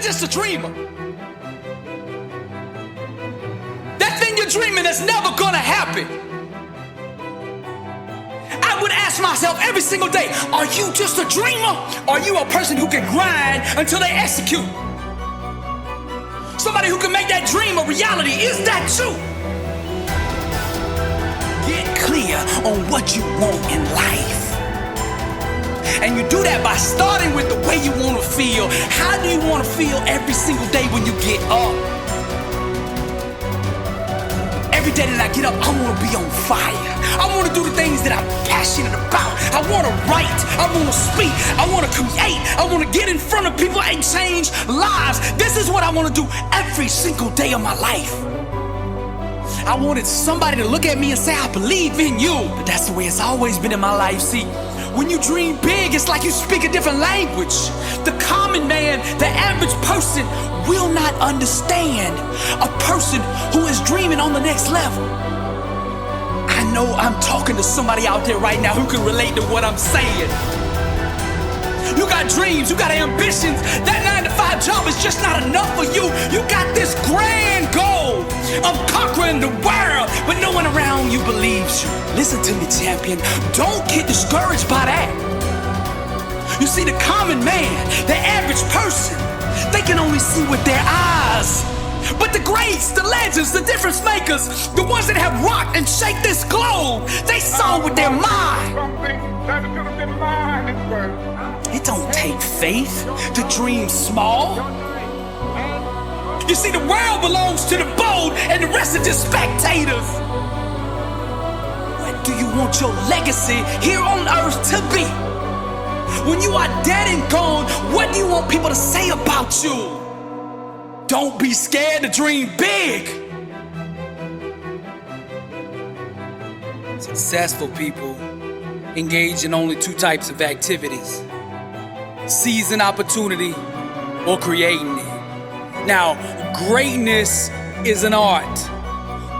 just a dreamer. That thing you're dreaming is never gonna happen. I would ask myself every single day, are you just a dreamer? Or are you a person who can grind until they execute? Somebody who can make that dream a reality. Is that you? Get clear on what you want in life. And you do that by starting with the way you want to feel. How do you want to feel every single day when you get up? Every day that I get up, I want to be on fire. I want to do the things that I'm passionate about. I want to write. I want to speak. I want to create. I want to get in front of people and change lives. This is what I want to do every single day of my life. I wanted somebody to look at me and say, I believe in you. But that's the way it's always been in my life. See, when you dream big, it's like you speak a different language. The common man, the average person, will not understand a person who is dreaming on the next level. I know I'm talking to somebody out there right now who can relate to what I'm saying. You got dreams, you got ambitions. That 9-to-5 job is just not enough for you. You got this grand goal of conquering the world, but no one around you believes you. Listen to me, champion. Don't get discouraged by that. You see, the common man, the average person, they can only see with their eyes. But the greats, the legends, the difference makers, the ones that have rocked and shaped this globe, they saw with their mind. It don't take faith to dream small. You see, the world belongs to the bold and the rest are just spectators. What do you want your legacy here on earth to be? When you are dead and gone, what do you want people to say about you? Don't be scared to dream big. Successful people engage in only two types of activities: seizing opportunity or creating it. Now, greatness is an art.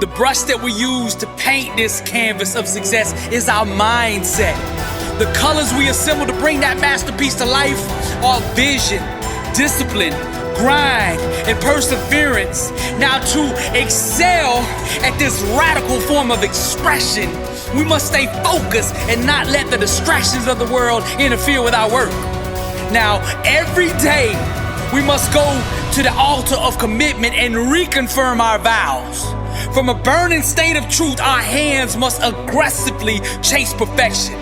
The brush that we use to paint this canvas of success is our mindset. The colors we assemble to bring that masterpiece to life are vision, discipline, grind, and perseverance. Now, to excel at this radical form of expression, we must stay focused and not let the distractions of the world interfere with our work. Now, every day, we must go to the altar of commitment and reconfirm our vows. From a burning state of truth, our hands must aggressively chase perfection.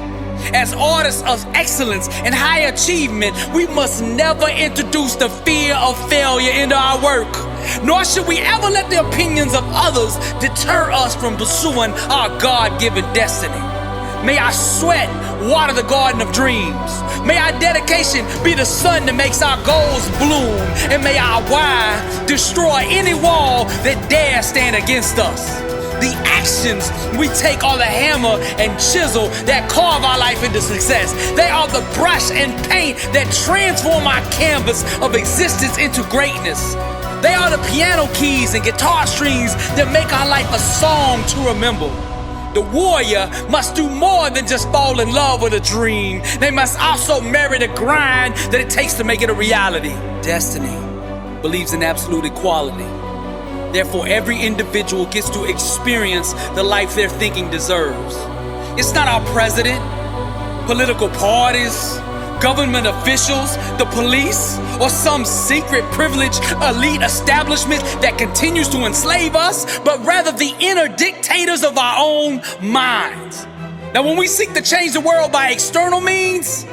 As artists of excellence and high achievement, we must never introduce the fear of failure into our work. Nor should we ever let the opinions of others deter us from pursuing our God-given destiny. May our sweat water the garden of dreams. May our dedication be the sun that makes our goals bloom. And may our why destroy any wall that dares stand against us. The actions we take are the hammer and chisel that carve our life into success. They are the brush and paint that transform our canvas of existence into greatness. They are the piano keys and guitar strings that make our life a song to remember. The warrior must do more than just fall in love with a dream. They must also marry the grind that it takes to make it a reality. Destiny believes in absolute equality. Therefore, every individual gets to experience the life their thinking deserves. It's not our president, political parties, government officials, the police, or some secret privileged elite establishment that continues to enslave us, but rather the inner dictators of our own minds. Now, when we seek to change the world by external means,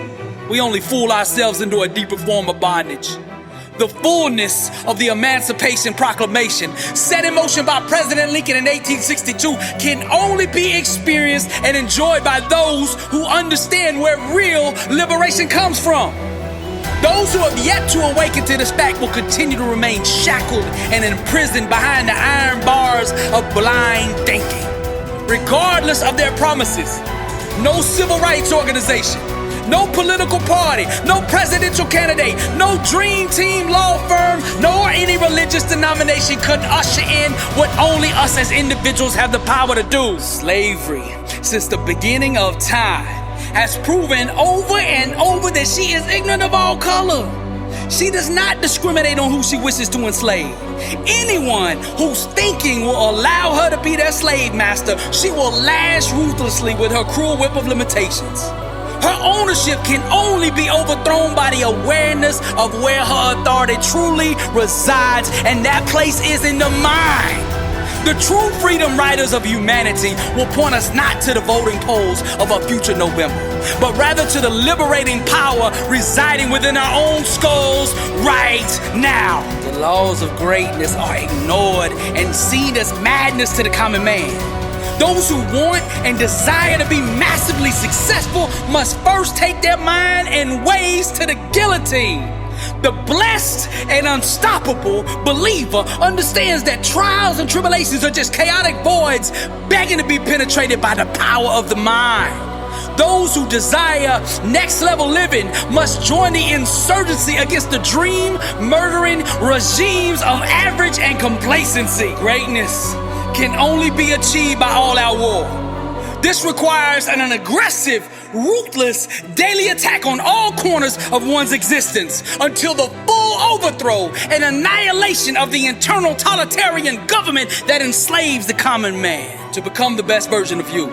we only fool ourselves into a deeper form of bondage. The fullness of the Emancipation Proclamation, set in motion by President Lincoln in 1862, can only be experienced and enjoyed by those who understand where real liberation comes from. Those who have yet to awaken to this fact will continue to remain shackled and imprisoned behind the iron bars of blind thinking. Regardless of their promises, no civil rights organization, no political party, no presidential candidate, no dream team law firm, nor any religious denomination could usher in what only us as individuals have the power to do. Slavery, since the beginning of time, has proven over and over that she is ignorant of all color. She does not discriminate on who she wishes to enslave. Anyone whose thinking will allow her to be their slave master, she will lash ruthlessly with her cruel whip of limitations. Her ownership can only be overthrown by the awareness of where her authority truly resides, and that place is in the mind. The true freedom riders of humanity will point us not to the voting polls of a future November, but rather to the liberating power residing within our own skulls right now. The laws of greatness are ignored and seen as madness to the common man. Those who want and desire to be massively successful must first take their mind and ways to the guillotine. The blessed and unstoppable believer understands that trials and tribulations are just chaotic voids begging to be penetrated by the power of the mind. Those who desire next level living must join the insurgency against the dream murdering regimes of average and complacency. Greatness can only be achieved by all-out war. This requires an aggressive, ruthless daily attack on all corners of one's existence until the full overthrow and annihilation of the internal totalitarian government that enslaves the common man. To become the best version of you,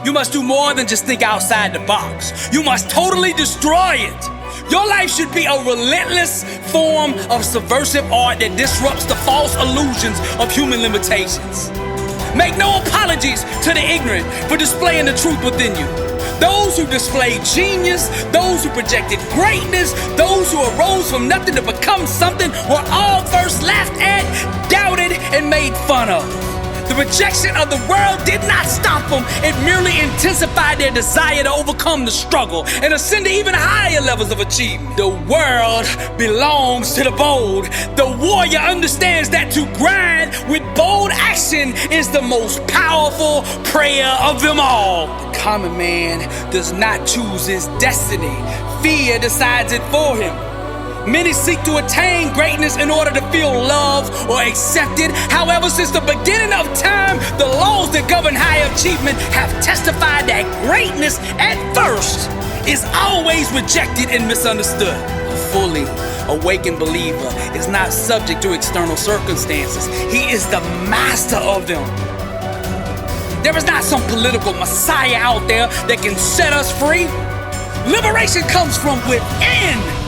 you must do more than just think outside the box. You must totally destroy it. Your life should be a relentless form of subversive art that disrupts the false illusions of human limitations. Make no apologies to the ignorant for displaying the truth within you. Those who displayed genius, those who projected greatness, those who arose from nothing to become something were all first laughed at, doubted, and made fun of. The rejection of the world did not stop them. It merely intensified their desire to overcome the struggle and ascend to even higher levels of achievement. The world belongs to the bold. The warrior understands that to grind with bold action is the most powerful prayer of them all. The common man does not choose his destiny. Fear decides it for him. Many seek to attain greatness in order to feel loved or accepted. However, since the beginning of time, the laws that govern high achievement have testified that greatness at first is always rejected and misunderstood. A fully awakened believer is not subject to external circumstances. He is the master of them. There is not some political messiah out there that can set us free. Liberation comes from within.